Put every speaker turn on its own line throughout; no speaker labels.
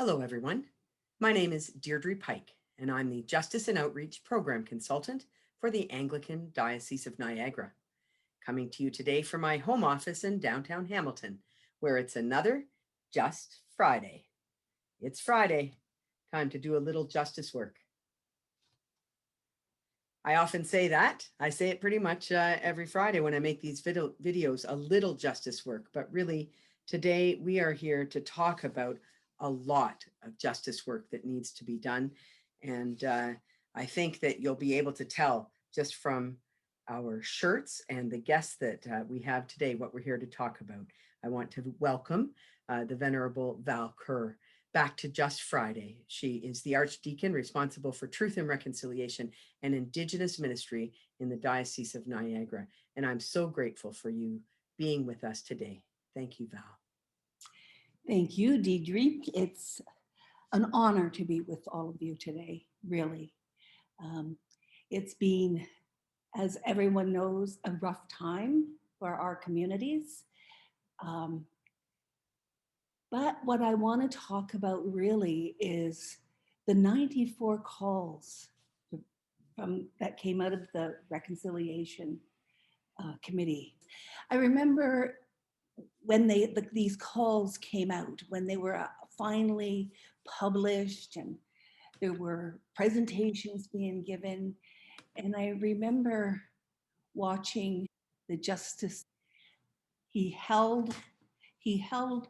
Hello, everyone. My name is Deirdre Pike, and I'm the Justice and Outreach Program Consultant for the Anglican Diocese of Niagara, coming to you today from my home office in downtown Hamilton, where it's another Just Friday. It's Friday, time to do a little justice work. I often say that. I say it pretty much every Friday when I make these videos, a little justice work, but really today we are here to talk about a lot of justice work that needs to be done. And I think that you'll be able to tell just from our shirts and the guests that we have today what we're here to talk about. I want to welcome the Venerable Val Kerr back to Just Friday. She is the Archdeacon responsible for Truth and Reconciliation and Indigenous Ministry in the Diocese of Niagara. And I'm so grateful for you being with us today. Thank you, Val.
Thank you, Deirdre. It's an honor to be with all of you today, really. It's been, as everyone knows, a rough time for our communities. But what I want to talk about really is the 94 calls that came out of the Reconciliation Committee. I remember when these calls came out, when they were finally published and there were presentations being given. And I remember watching the justice. He held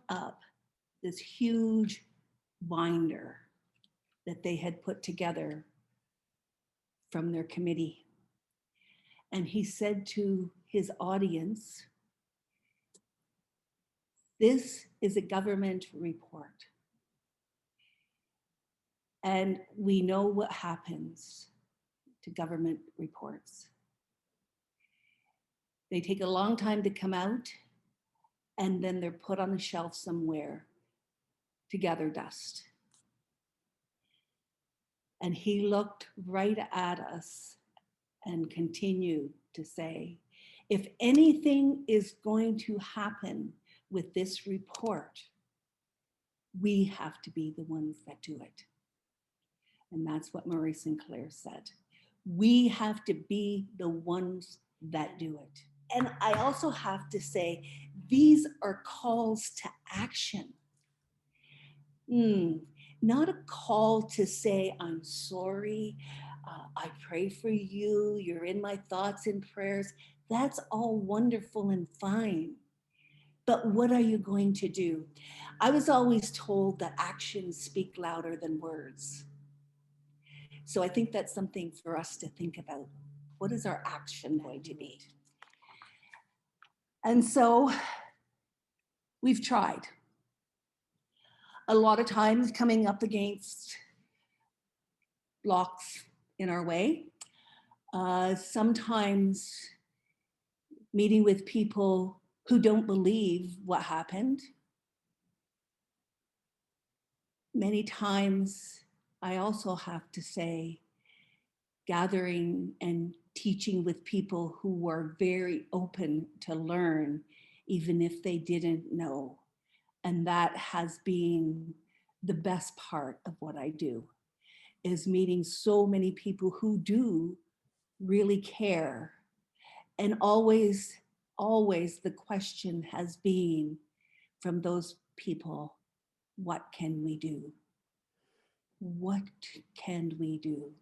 up this huge binder that they had put together from their committee. And he said to his audience, "This is a government report." And we know what happens to government reports. They take a long time to come out, and then they're put on a shelf somewhere to gather dust. And he looked right at us and continued to say, if anything is going to happen with this report, we have to be the ones that do it. And that's what Murray Sinclair said. We have to be the ones that do it. And I also have to say, these are calls to action. Not a call to say, I'm sorry, I pray for you, you're in my thoughts and prayers. That's all wonderful and fine. But what are you going to do? I was always told that actions speak louder than words. So I think that's something for us to think about. What is our action going to be? And so we've tried. A lot of times coming up against blocks in our way. Sometimes meeting with people who don't believe what happened. Many times, I also have to say, gathering and teaching with people who were very open to learn, even if they didn't know. And that has been the best part of what I do, is meeting so many people who do really care. And always the question has been from those people, what can we do? What can we do?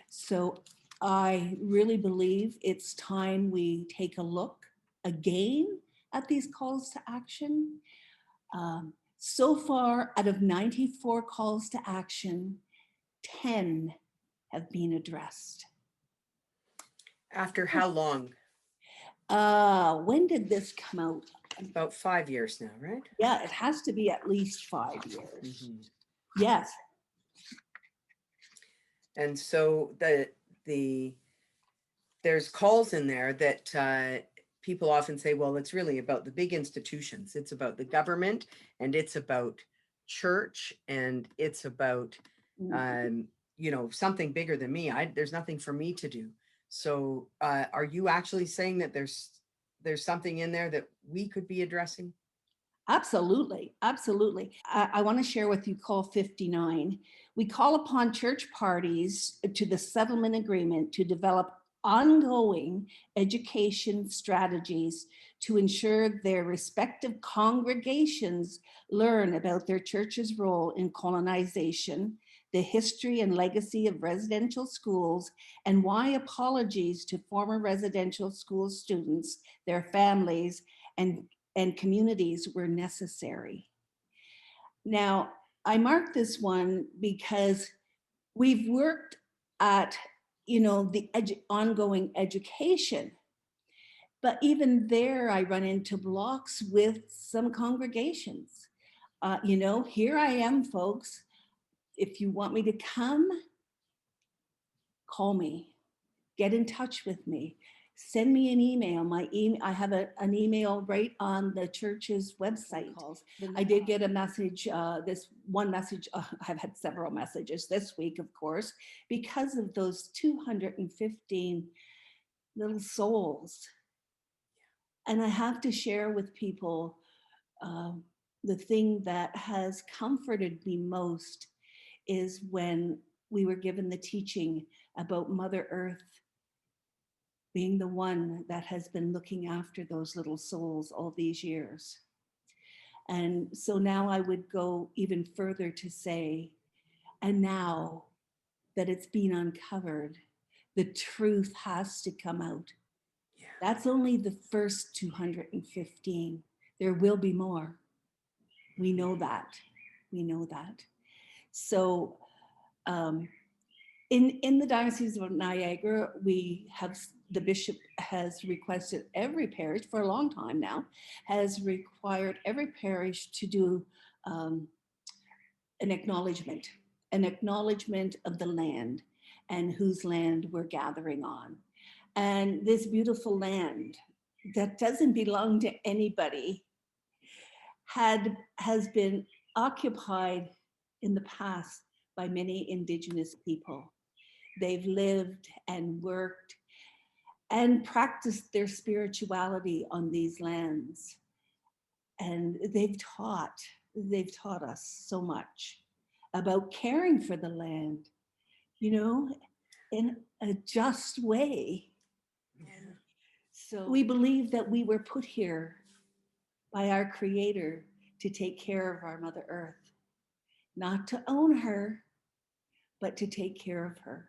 So I really believe it's time we take a look again at these calls to action. So far, out of 94 calls to action, 10 have been addressed.
After how long?
When did this come out?
About 5 years now, right?
Yeah, it has to be at least 5 years. Mm-hmm. Yes.
And so there's calls in there that people often say, well, it's really about the big institutions. It's about the government, and it's about church, and it's about something bigger than me. There's nothing for me to do. So are you actually saying that there's something in there that we could be addressing?
Absolutely, absolutely. I want to share with you Call 59. We call upon church parties to the settlement agreement to develop ongoing education strategies to ensure their respective congregations learn about their church's role in colonization, the history and legacy of residential schools, and why apologies to former residential school students, their families, and communities were necessary. Now, I mark this one because we've worked at, the ongoing education, but even there I run into blocks with some congregations. Here I am, folks. If you want me to come, call me, get in touch with me. Send me an email. I have an email right on the church's website. I did get a message, this one message, I've had several messages this week, of course, because of those 215 little souls. And I have to share with people the thing that has comforted me most is when we were given the teaching about Mother Earth being the one that has been looking after those little souls all these years. And so now I would go even further to say, and now that it's been uncovered, the truth has to come out.
Yeah.
That's only the first 215. There will be more. We know that. We know that. So in the Diocese of Niagara, the bishop has requested every parish for a long time now, has required every parish to do an acknowledgement of the land and whose land we're gathering on. And this beautiful land that doesn't belong to anybody has been occupied in the past by many Indigenous people. They've lived and worked and practiced their spirituality on these lands. And they've taught us so much about caring for the land, in a just way.
Yeah.
So we believe that we were put here by our Creator to take care of our Mother Earth, not to own her, but to take care of her.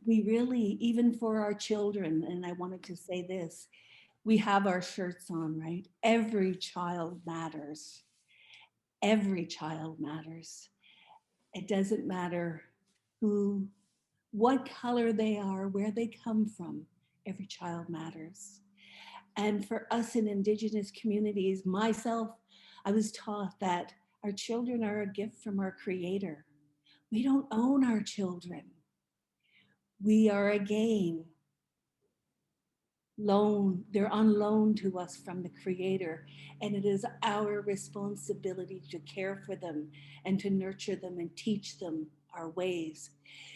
We really, even for our children, and I wanted to say this, we have our shirts on, right? Every child matters. Every child matters. It doesn't matter what color they are, where they come from. Every child matters. And for us in Indigenous communities, myself, I was taught that our children are a gift from our Creator. We don't own our children. We are again they're on loan to us from the Creator, and it is our responsibility to care for them and to nurture them and teach them our ways.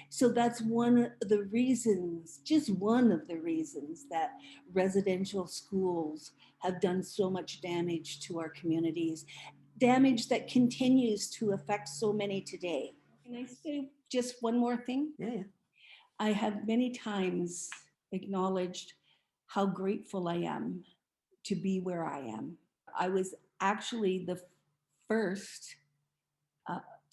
So that's one of the reasons, just one of the reasons, that residential schools have done so much damage to our communities, damage that continues to affect so many today. Can I say just one more thing?
Yeah.
I have many times acknowledged how grateful I am to be where I am. I was actually the first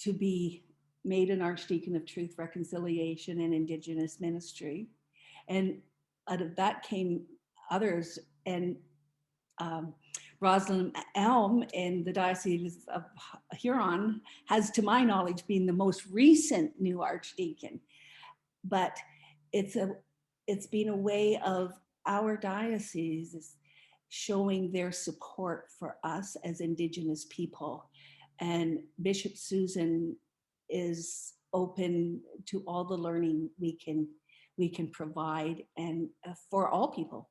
to be made an Archdeacon of Truth, Reconciliation, and Indigenous Ministry. And out of that came others. And Rosalind Elm in the Diocese of Huron has, to my knowledge, been the most recent new Archdeacon. But it's been a way of our diocese is showing their support for us as Indigenous people. And Bishop Susan is open to all the learning we can provide, and for all people.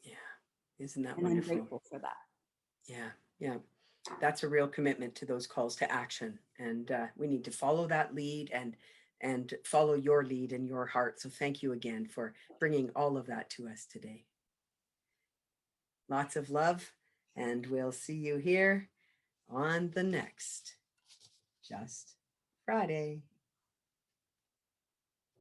Yeah. Isn't that
and
wonderful?
I'm grateful for that.
Yeah. That's a real commitment to those calls to action. And we need to follow that lead and follow your lead in your heart. So thank you again for bringing all of that to us today. Lots of love And we'll see you here on the next Just Friday.